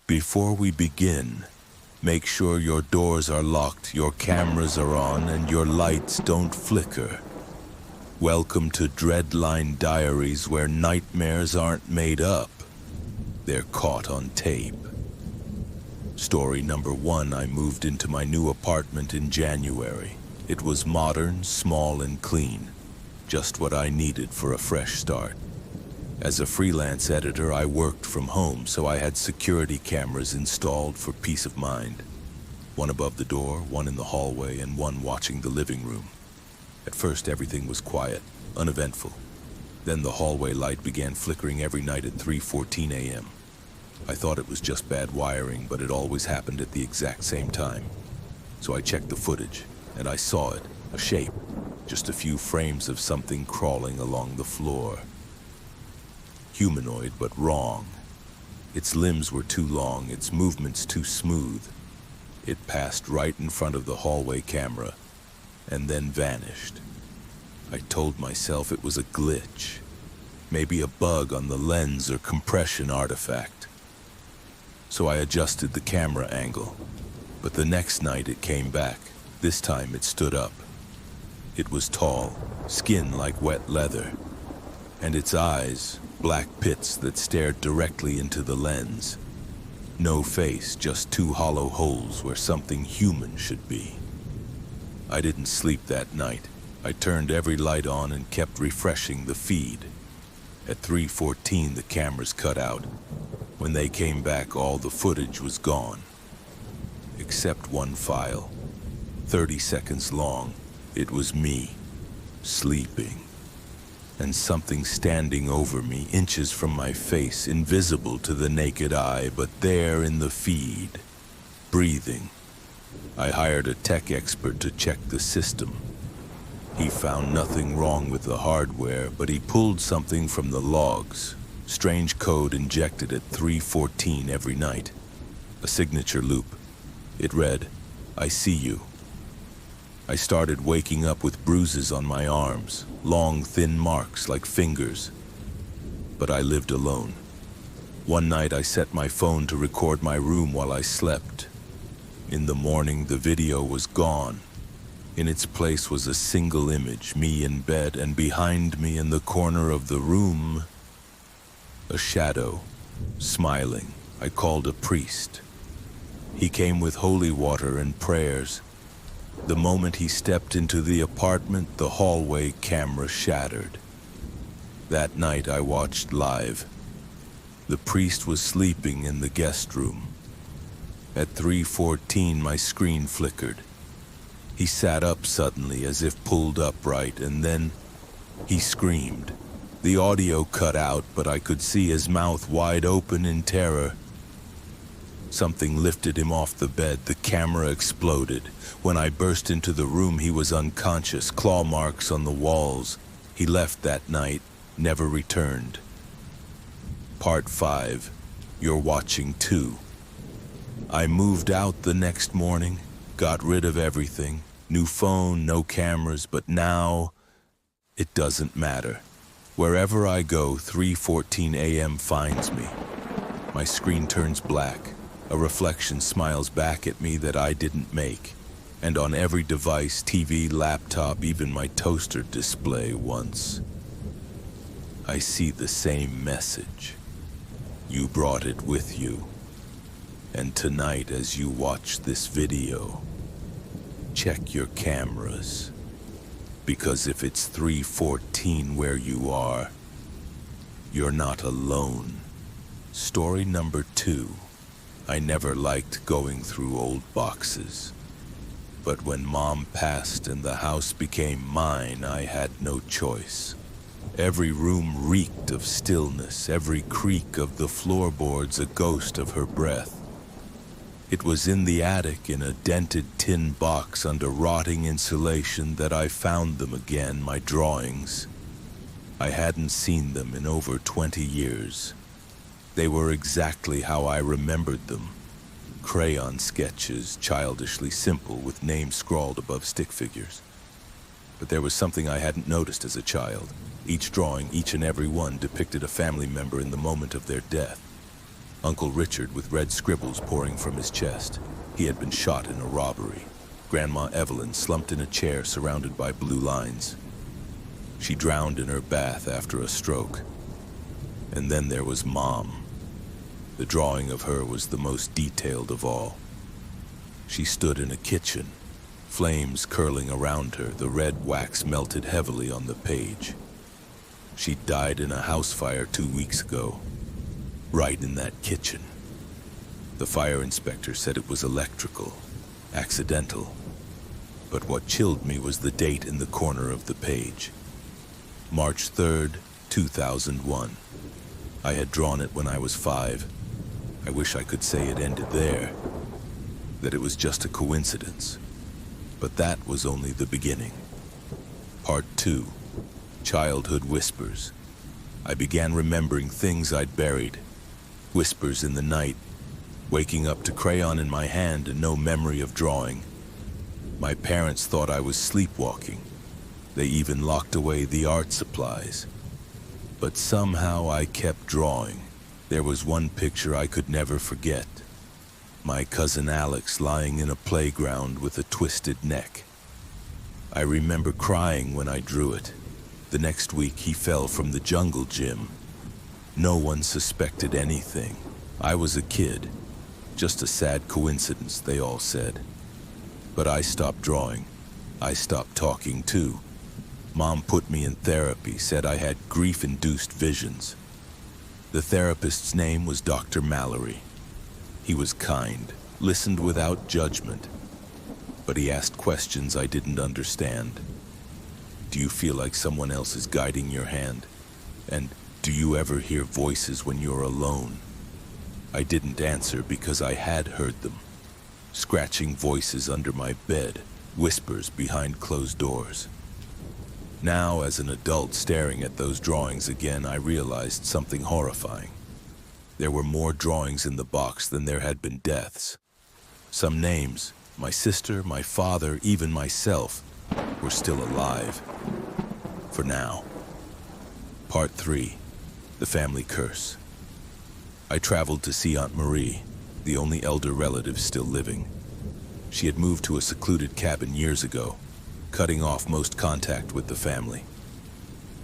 Before we begin, make sure your doors are locked, your cameras are on, and your lights don't flicker. Welcome to Dreadline Diaries, where nightmares aren't made up. They're caught on tape. Story number 1, I moved into my new apartment in January. It was modern, small, and clean. Just what I needed for a fresh start. As a freelance editor, I worked from home, so I had security cameras installed for peace of mind. One above the door, one in the hallway, and one watching the living room. At first, everything was quiet, uneventful. Then the hallway light began flickering every night at 3:14 a.m. I thought it was just bad wiring, but it always happened at the exact same time. So I checked the footage, and I saw it, a shape, just a few frames of something crawling along the floor. Humanoid, but wrong. Its limbs were too long, its movements too smooth. It passed right in front of the hallway camera, and then vanished. I told myself it was a glitch, maybe a bug on the lens or compression artifact. So I adjusted the camera angle, but the next night it came back. This time it stood up. It was tall, skin like wet leather, and its eyes, black pits that stared directly into the lens. No face, just 2 hollow holes where something human should be. I didn't sleep that night. I turned every light on and kept refreshing the feed. At 3:14, the cameras cut out. When they came back, all the footage was gone. Except one file, 30 seconds long. It was me, sleeping. And something standing over me, inches from my face, invisible to the naked eye, but there in the feed, breathing. I hired a tech expert to check the system. He found nothing wrong with the hardware, but he pulled something from the logs. Strange code injected at 3:14 every night. A signature loop. It read, "I see you." I started waking up with bruises on my arms, long, thin marks like fingers. But I lived alone. One night I set my phone to record my room while I slept. In the morning, the video was gone. In its place was a single image, me in bed, and behind me in the corner of the room, a shadow, smiling. I called a priest. He came with holy water and prayers. The moment he stepped into the apartment, the hallway camera shattered. That night I watched live. The priest was sleeping in the guest room. At 3:14, my screen flickered. He sat up suddenly, as if pulled upright, and then he screamed. The audio cut out, but I could see his mouth wide open in terror. Something lifted him off the bed. The camera exploded. When I burst into the room, he was unconscious, claw marks on the walls. He left that night, never returned. Part 5. You're watching too. I moved out the next morning, got rid of everything. New phone, no cameras, but now it doesn't matter. Wherever I go, 3:14 a.m. finds me. My screen turns black. A reflection smiles back at me that I didn't make. And on every device, TV, laptop, even my toaster display once, I see the same message. You brought it with you. And tonight, as you watch this video, check your cameras. Because if it's 3:14 where you are, you're not alone. Story number 2. I never liked going through old boxes. But when Mom passed and the house became mine, I had no choice. Every room reeked of stillness, every creak of the floorboards a ghost of her breath. It was in the attic, in a dented tin box under rotting insulation, that I found them again, my drawings. I hadn't seen them in over 20 years. They were exactly how I remembered them. Crayon sketches, childishly simple, with names scrawled above stick figures. But there was something I hadn't noticed as a child. Each drawing, each and every one, depicted a family member in the moment of their death. Uncle Richard with red scribbles pouring from his chest. He had been shot in a robbery. Grandma Evelyn slumped in a chair surrounded by blue lines. She drowned in her bath after a stroke. And then there was Mom. The drawing of her was the most detailed of all. She stood in a kitchen, flames curling around her, the red wax melted heavily on the page. She died in a house fire 2 weeks ago, right in that kitchen. The fire inspector said it was electrical, accidental. But what chilled me was the date in the corner of the page. March 3rd, 2001. I had drawn it when I was 5. I wish I could say it ended there, that it was just a coincidence. But that was only the beginning. Part 2, Childhood Whispers. I began remembering things I'd buried. Whispers in the night, waking up to crayon in my hand and no memory of drawing. My parents thought I was sleepwalking. They even locked away the art supplies. But somehow I kept drawing. There was one picture I could never forget. My cousin Alex lying in a playground with a twisted neck. I remember crying when I drew it. The next week he fell from the jungle gym. No one suspected anything. I was a kid. Just a sad coincidence, they all said. But I stopped drawing. I stopped talking too. Mom put me in therapy, said I had grief-induced visions. The therapist's name was Dr. Mallory. He was kind, listened without judgment, but he asked questions I didn't understand. Do you feel like someone else is guiding your hand? And do you ever hear voices when you're alone? I didn't answer because I had heard them. Scratching voices under my bed, whispers behind closed doors. Now, as an adult staring at those drawings again, I realized something horrifying. There were more drawings in the box than there had been deaths. Some names, my sister, my father, even myself, were still alive. For now. Part 3, The Family Curse. I traveled to see Aunt Marie, the only elder relative still living. She had moved to a secluded cabin years ago, cutting off most contact with the family.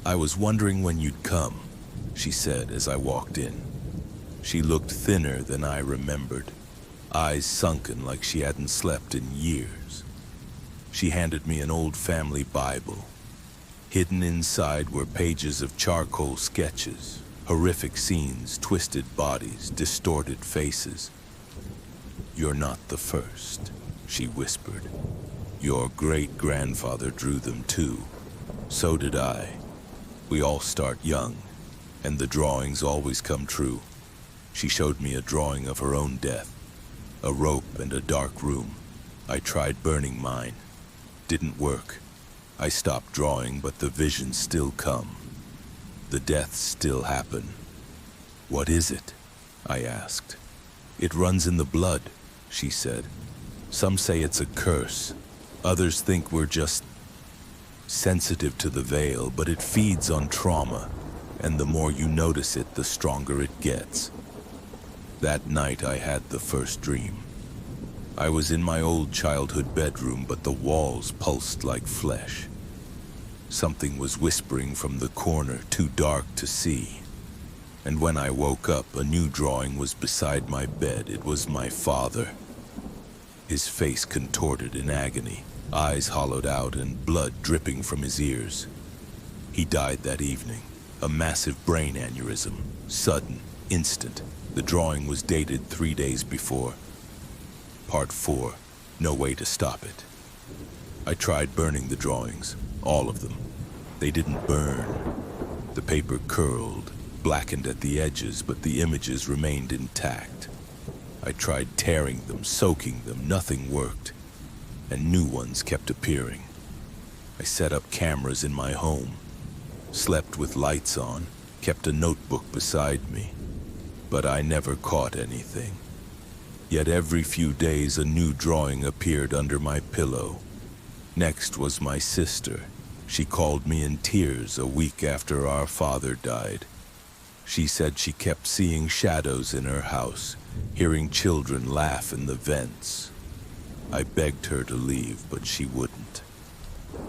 I was wondering when you'd come, she said as I walked in. She looked thinner than I remembered, eyes sunken like she hadn't slept in years. She handed me an old family Bible. Hidden inside were pages of charcoal sketches, horrific scenes, twisted bodies, distorted faces. "You're not the first," she whispered. "Your great-grandfather drew them too. So did I. We all start young, and the drawings always come true." She showed me a drawing of her own death, a rope and a dark room. I tried burning mine. Didn't work. I stopped drawing, but the visions still come. The deaths still happen. "What is it?" I asked. "It runs in the blood," she said. "Some say it's a curse. Others think we're just sensitive to the veil, but it feeds on trauma, and the more you notice it, the stronger it gets." That night I had the first dream. I was in my old childhood bedroom, but the walls pulsed like flesh. Something was whispering from the corner, too dark to see. And when I woke up, a new drawing was beside my bed. It was my father. His face contorted in agony, eyes hollowed out and blood dripping from his ears. He died that evening, a massive brain aneurysm, sudden, instant. The drawing was dated 3 days before. Part 4, no way to stop it. I tried burning the drawings, all of them. They didn't burn. The paper curled, blackened at the edges, but the images remained intact. I tried tearing them, soaking them, nothing worked, and new ones kept appearing. I set up cameras in my home, slept with lights on, kept a notebook beside me, but I never caught anything. Yet every few days a new drawing appeared under my pillow. Next was my sister. She called me in tears a week after our father died. She said she kept seeing shadows in her house, hearing children laugh in the vents. I begged her to leave, but she wouldn't.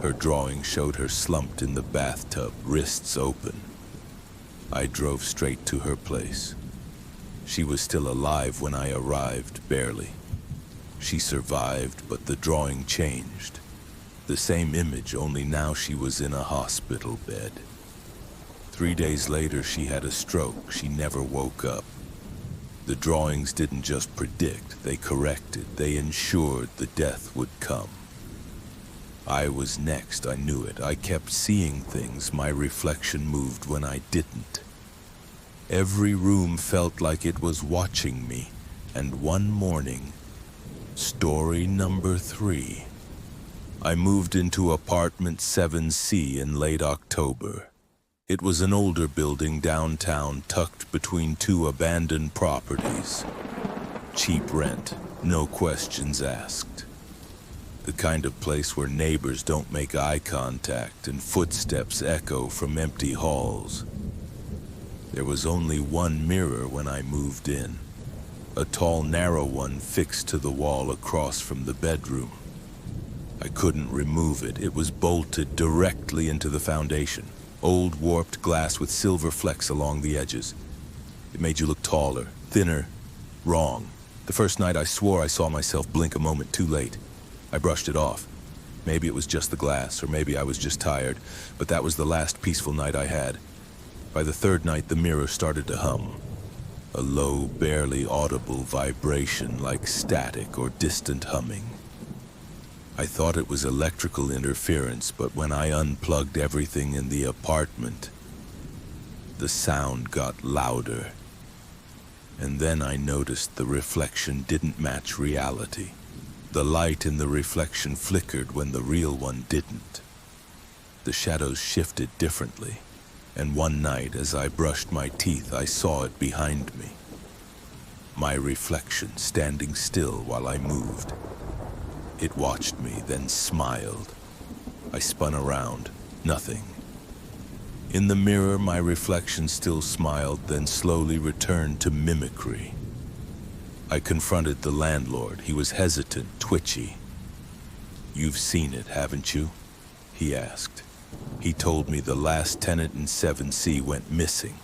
Her drawing showed her slumped in the bathtub, wrists open. I drove straight to her place. She was still alive when I arrived, barely. She survived, but the drawing changed. The same image, only now she was in a hospital bed. 3 days later, she had a stroke. She never woke up. The drawings didn't just predict, they corrected. They ensured the death would come. I was next, I knew it. I kept seeing things. My reflection moved when I didn't. Every room felt like it was watching me. And one morning, story number 3. I moved into apartment 7C in late October. It was an older building downtown, tucked between 2 abandoned properties. Cheap rent, no questions asked. The kind of place where neighbors don't make eye contact and footsteps echo from empty halls. There was only one mirror when I moved in, a tall, narrow one fixed to the wall across from the bedroom. I couldn't remove it. It was bolted directly into the foundation. Old, warped glass with silver flecks along the edges. It made you look taller, thinner, wrong. The first night I swore I saw myself blink a moment too late. I brushed it off. Maybe it was just the glass, or maybe I was just tired, but that was the last peaceful night I had. By the 3rd night, the mirror started to hum. A low, barely audible vibration like static or distant humming. I thought it was electrical interference, but when I unplugged everything in the apartment, the sound got louder. And then I noticed the reflection didn't match reality. The light in the reflection flickered when the real one didn't. The shadows shifted differently, and one night as I brushed my teeth, I saw it behind me. My reflection standing still while I moved. It watched me, then smiled. I spun around. Nothing. In the mirror, my reflection still smiled, then slowly returned to mimicry. I confronted the landlord. He was hesitant, twitchy. "You've seen it, haven't you?" he asked. He told me the last tenant in 7C went missing.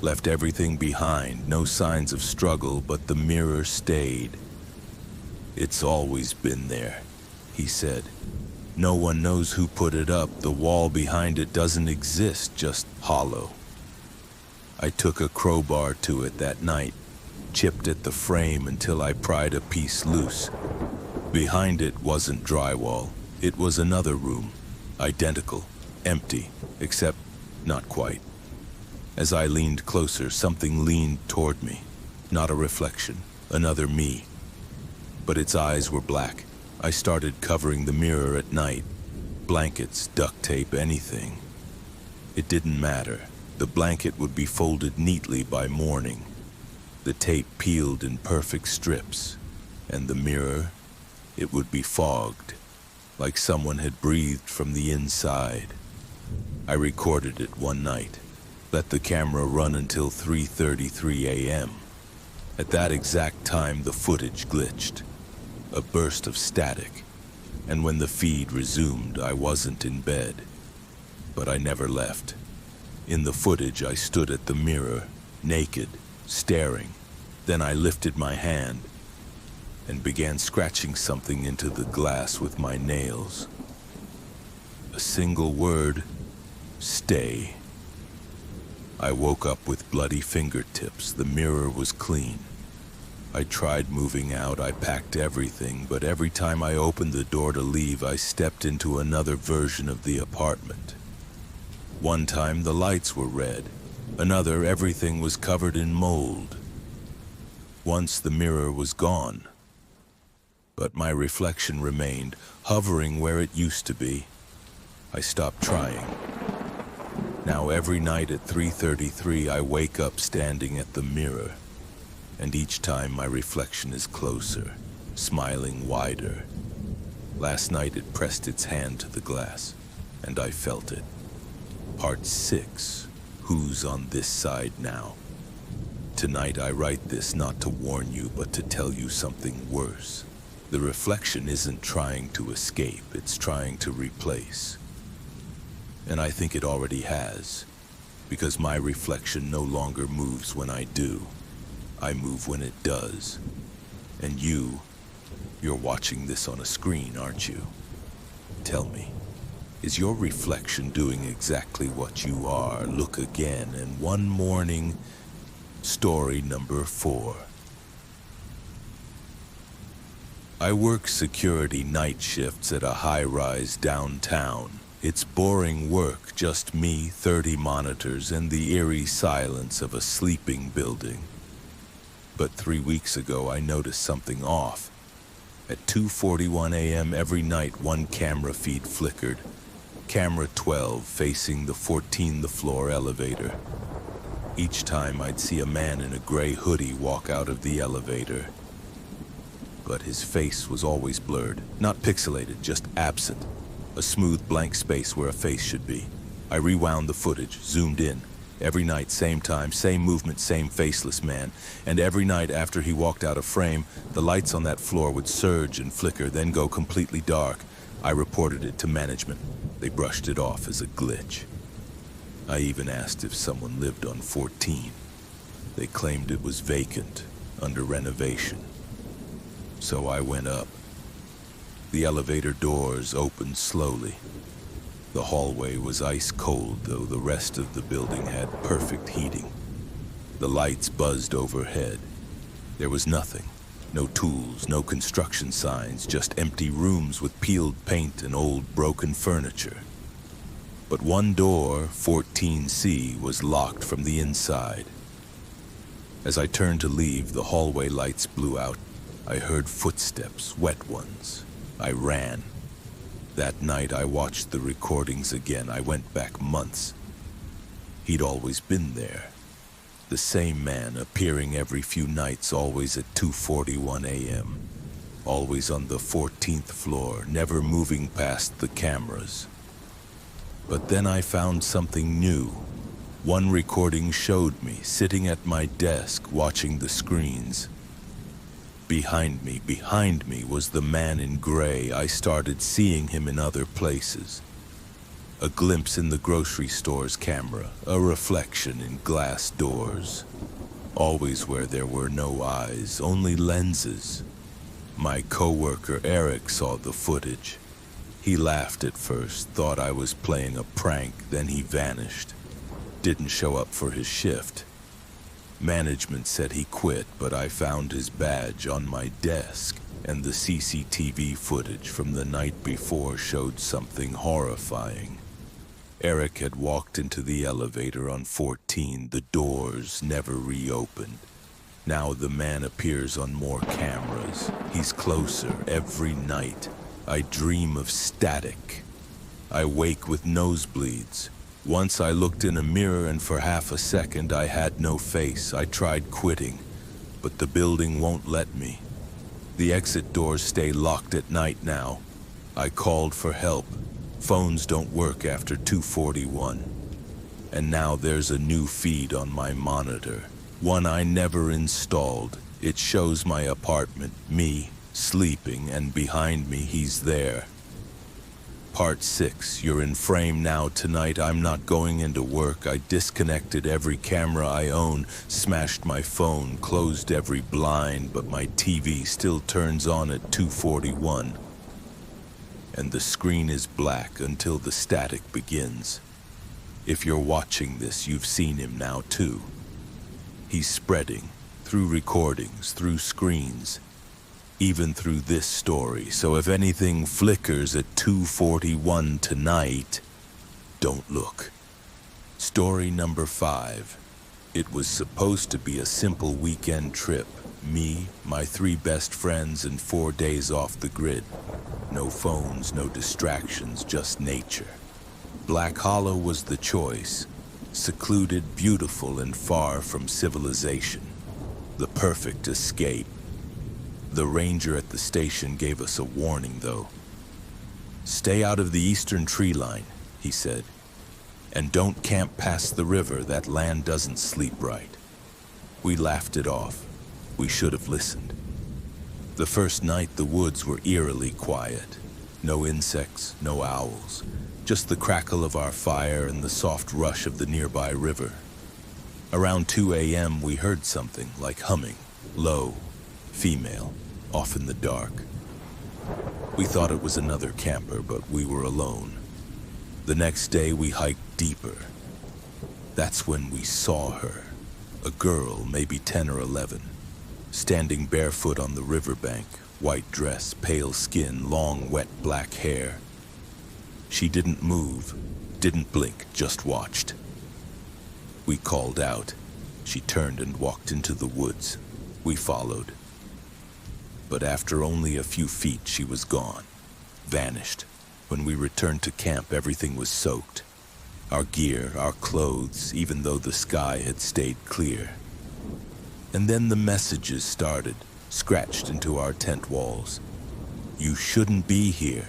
Left everything behind, no signs of struggle, but the mirror stayed. "It's always been there," he said. "No one knows who put it up. The wall behind it doesn't exist, just hollow." I took a crowbar to it that night, chipped at the frame until I pried a piece loose. Behind it wasn't drywall. It was another room, identical, empty, except not quite. As I leaned closer, something leaned toward me. Not a reflection, another me. But its eyes were black. I started covering the mirror at night. Blankets, duct tape, anything. It didn't matter. The blanket would be folded neatly by morning. The tape peeled in perfect strips. And the mirror, it would be fogged, like someone had breathed from the inside. I recorded it one night. Let the camera run until 3:33 a.m. At that exact time, the footage glitched. A burst of static, and when the feed resumed, I wasn't in bed. But I never left. In the footage, I stood at the mirror, naked, staring. Then I lifted my hand and began scratching something into the glass with my nails. A single word, "Stay." I woke up with bloody fingertips. The mirror was clean. I tried moving out. I packed everything, but every time I opened the door to leave, I stepped into another version of the apartment. One time, the lights were red. Another, everything was covered in mold. Once, the mirror was gone. But my reflection remained, hovering where it used to be. I stopped trying. Now every night at 3:33, I wake up standing at the mirror. And each time my reflection is closer, smiling wider. Last night it pressed its hand to the glass, and I felt it. Part 6. Who's on this side now? Tonight I write this not to warn you, but to tell you something worse. The reflection isn't trying to escape, it's trying to replace. And I think it already has, because my reflection no longer moves when I do. I move when it does. And you're watching this on a screen, aren't you? Tell me, is your reflection doing exactly what you are? Look again, and one morning, story number 4. I work security night shifts at a high-rise downtown. It's boring work, just me, 30 monitors, and the eerie silence of a sleeping building. But 3 weeks ago, I noticed something off. At 2:41 a.m. every night, one camera feed flickered. Camera 12 facing the 14th floor elevator. Each time I'd see a man in a gray hoodie walk out of the elevator. But his face was always blurred, not pixelated, just absent. A smooth blank space where a face should be. I rewound the footage, zoomed in. Every night, same time, same movement, same faceless man. And every night after he walked out of frame, the lights on that floor would surge and flicker, then go completely dark. I reported it to management. They brushed it off as a glitch. I even asked if someone lived on 14. They claimed it was vacant, under renovation. So I went up. The elevator doors opened slowly. The hallway was ice cold, though the rest of the building had perfect heating. The lights buzzed overhead. There was nothing. No tools, no construction signs, just empty rooms with peeled paint and old broken furniture. But one door, 14C, was locked from the inside. As I turned to leave, the hallway lights blew out. I heard footsteps, wet ones. I ran. That night I watched the recordings again. I went back months. He'd always been there. The same man appearing every few nights, always at 2:41 a.m. Always on the 14th floor, never moving past the cameras. But then I found something new. One recording showed me, sitting at my desk, watching the screens. Behind me was the man in gray. I started seeing him in other places. A glimpse in the grocery store's camera, a reflection in glass doors. Always where there were no eyes, only lenses. My coworker Eric saw the footage. He laughed at first, thought I was playing a prank, then he vanished. Didn't show up for his shift. Management said he quit, but I found his badge on my desk, and the CCTV footage from the night before showed something horrifying. Eric had walked into the elevator on 14. The doors never reopened. Now the man appears on more cameras. He's closer every night. I dream of static. I wake with nosebleeds. Once I looked in a mirror and for half a second I had no face. I tried quitting, but the building won't let me. The exit doors stay locked at night now. I called for help. Phones don't work after 2:41. And now there's a new feed on my monitor. One I never installed. It shows my apartment, me, sleeping, and behind me he's there. Part 6, you're in frame now. Tonight I'm not going into work. I disconnected every camera I own, smashed my phone, closed every blind, but my TV still turns on at 2:41. And the screen is black until the static begins. If you're watching this, you've seen him now too. He's spreading, through recordings, through screens, even through this story. So if anything flickers at 2:41 tonight, don't look. Story number 5. It was supposed to be a simple weekend trip. Me, my 3 best friends, and 4 days off the grid. No phones, no distractions, just nature. Black Hollow was the choice. Secluded, beautiful, and far from civilization. The perfect escape. The ranger at the station gave us a warning, though. "Stay out of the eastern tree line," he said. And don't camp past the river, that land doesn't sleep right. We laughed it off. We should have listened. The first night the woods were eerily quiet. No insects, no owls, just the crackle of our fire and the soft rush of the nearby river. Around 2 a.m. we heard something like humming, low, female, off in the dark. We thought it was another camper, but we were alone. The next day we hiked deeper. That's when we saw her, a girl, maybe 10 or 11, standing barefoot on the riverbank, white dress, pale skin, long, wet black hair. She didn't move, didn't blink, just watched. We called out. She turned and walked into the woods. We followed. But after only a few feet, she was gone, vanished. When we returned to camp, everything was soaked. Our gear, our clothes, even though the sky had stayed clear. And then the messages started, scratched into our tent walls. You shouldn't be here.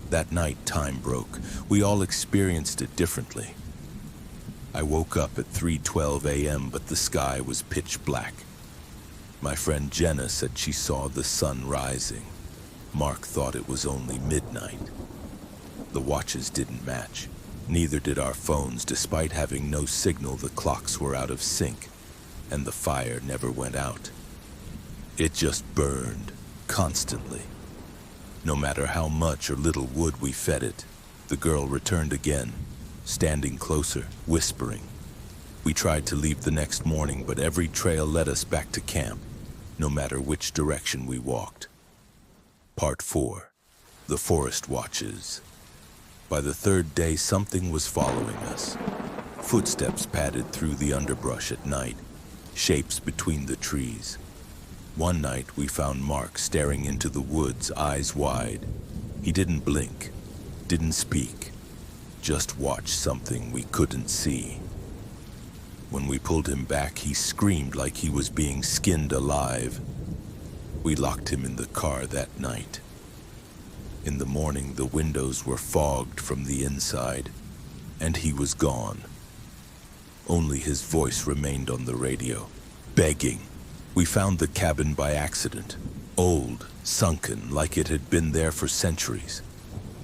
That night, time broke. We all experienced it differently. I woke up at 3:12 a.m., but the sky was pitch black. My friend Jenna said she saw the sun rising. Mark thought it was only midnight. The watches didn't match. Neither did our phones. Despite having no signal, the clocks were out of sync, and the fire never went out. It just burned, constantly. No matter how much or little wood we fed it, the girl returned again, standing closer, whispering. We tried to leave the next morning, but every trail led us back to camp, no matter which direction we walked. Part 4. The Forest Watches. By the third day, something was following us. Footsteps padded through the underbrush at night, shapes between the trees. One night, we found Mark staring into the woods, eyes wide. He didn't blink, didn't speak, just watched something we couldn't see. When we pulled him back, he screamed like he was being skinned alive. We locked him in the car that night. In the morning, the windows were fogged from the inside, and he was gone. Only his voice remained on the radio, begging. We found the cabin by accident, old, sunken, like it had been there for centuries.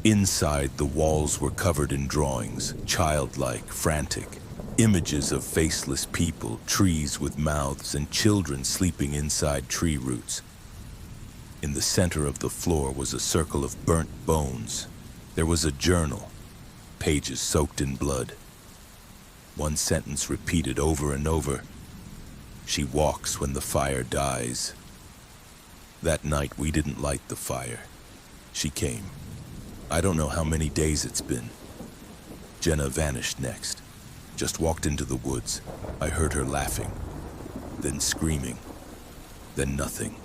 Inside, the walls were covered in drawings, childlike, frantic, images of faceless people, trees with mouths, and children sleeping inside tree roots. In the center of the floor was a circle of burnt bones. There was a journal, pages soaked in blood. One sentence repeated over and over. She walks when the fire dies. That night, we didn't light the fire. She came. I don't know how many days it's been. Jenna vanished next. Just walked into the woods. I heard her laughing, then screaming, then nothing.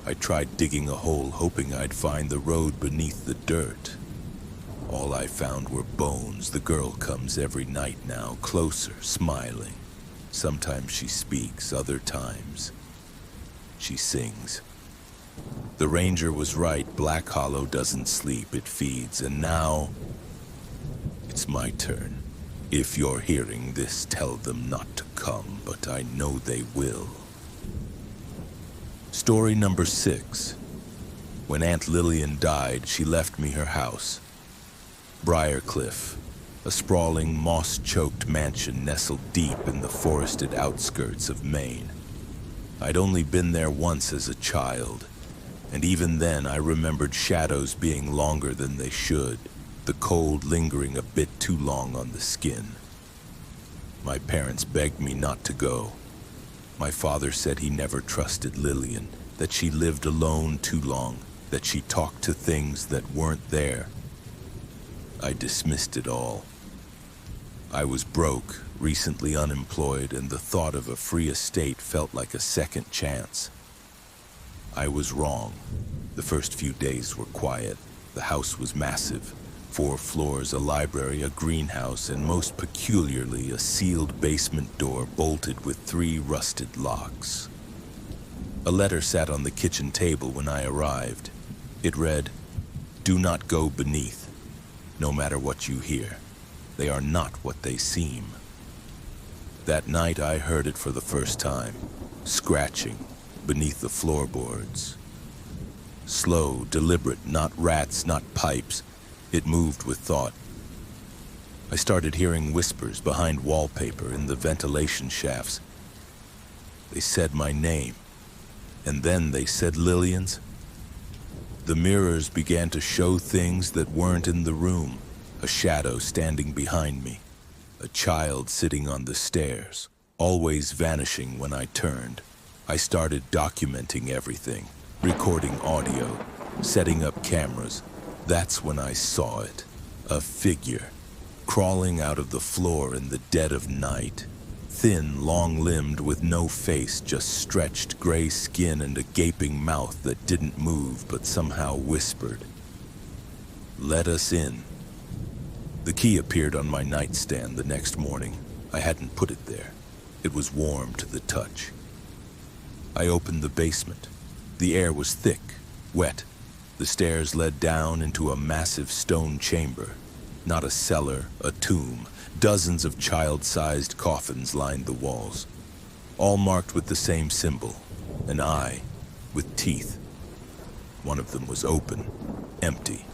I tried digging a hole, hoping I'd find the road beneath the dirt. All I found were bones. The girl comes every night now, closer, smiling. Sometimes she speaks, other times she sings. The ranger was right. Black Hollow doesn't sleep, it feeds. And now it's my turn. If you're hearing this, tell them not to come, but I know they will. Story number 6. When Aunt Lillian died, she left me her house. Briarcliff, a sprawling, moss-choked mansion nestled deep in the forested outskirts of Maine. I'd only been there once as a child, and even then I remembered shadows being longer than they should, the cold lingering a bit too long on the skin. My parents begged me not to go. My father said he never trusted Lillian, that she lived alone too long, that she talked to things that weren't there. I dismissed it all. I was broke, recently unemployed, and the thought of a free estate felt like a second chance. I was wrong. The first few days were quiet. The house was massive. 4 floors, a library, a greenhouse, and most peculiarly, a sealed basement door bolted with 3 rusted locks. A letter sat on the kitchen table when I arrived. It read, "Do not go beneath, no matter what you hear. They are not what they seem. That night I heard it for the first time, scratching beneath the floorboards. Slow, deliberate, not rats, not pipes. It moved with thought. I started hearing whispers behind wallpaper in the ventilation shafts. They said my name, and then they said Lillian's. The mirrors began to show things that weren't in the room. A shadow standing behind me. A child sitting on the stairs, always vanishing when I turned. I started documenting everything, recording audio, setting up cameras. That's when I saw it. A figure, crawling out of the floor in the dead of night. Thin, long-limbed, with no face, just stretched gray skin and a gaping mouth that didn't move but somehow whispered. "Let us in." The key appeared on my nightstand the next morning. I hadn't put it there. It was warm to the touch. I opened the basement. The air was thick, wet. The stairs led down into a massive stone chamber. Not a cellar, a tomb. Dozens of child-sized coffins lined the walls, all marked with the same symbol, an eye with teeth. One of them was open, empty.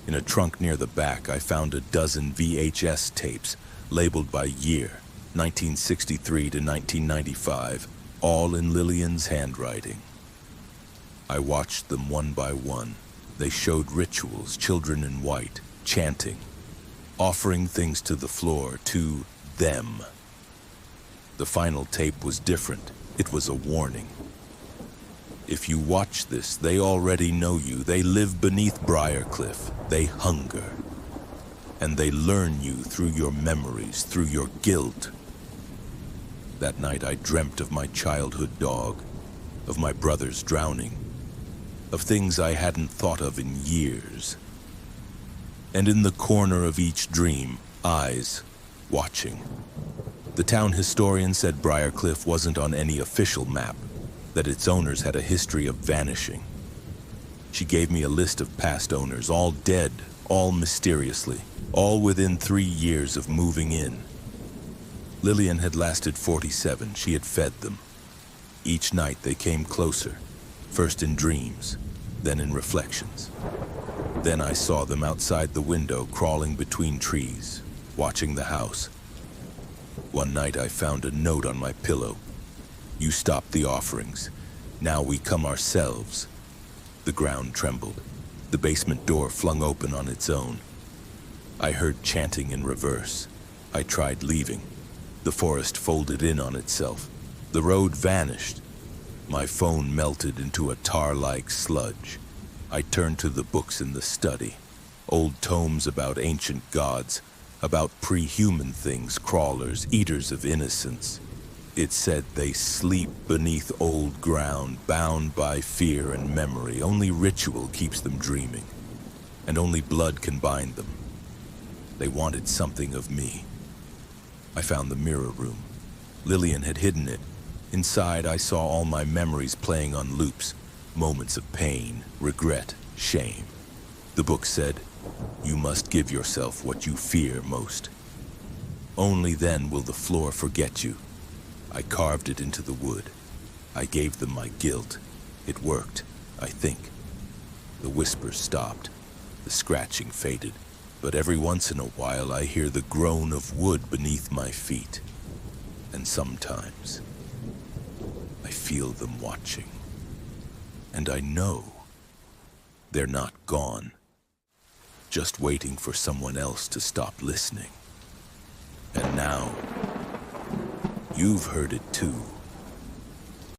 In a trunk near the back, I found a dozen VHS tapes labeled by year, 1963 to 1995, all in Lillian's handwriting. I watched them one by one. They showed rituals, children in white, chanting, offering things to the floor, to them. The final tape was different. It was a warning. If you watch this, they already know you. They live beneath Briarcliff. They hunger. And they learn you through your memories, through your guilt. That night I dreamt of my childhood dog, of my brothers drowning, of things I hadn't thought of in years. And in the corner of each dream, eyes, watching. The town historian said Briarcliff wasn't on any official map, that its owners had a history of vanishing. She gave me a list of past owners, all dead, all mysteriously, all within 3 years of moving in. Lillian had lasted 47. She had fed them. Each night they came closer, first in dreams, then in reflections. Then I saw them outside the window, crawling between trees, watching the house. One night I found a note on my pillow. "You stopped the offerings. Now we come ourselves." The ground trembled. The basement door flung open on its own. I heard chanting in reverse. I tried leaving. The forest folded in on itself. The road vanished. My phone melted into a tar-like sludge. I turned to the books in the study. Old tomes about ancient gods, about pre-human things, crawlers, eaters of innocence. It said they sleep beneath old ground, bound by fear and memory. Only ritual keeps them dreaming, and only blood can bind them. They wanted something of me. I found the mirror room. Lillian had hidden it. Inside, I saw all my memories playing on loops. Moments of pain, regret, shame. The book said, "You must give yourself what you fear most. Only then will the floor forget you." I carved it into the wood. I gave them my guilt. It worked, I think. The whispers stopped. The scratching faded. But every once in a while I hear the groan of wood beneath my feet. And sometimes I feel them watching. And I know they're not gone, just waiting for someone else to stop listening. And now, you've heard it too.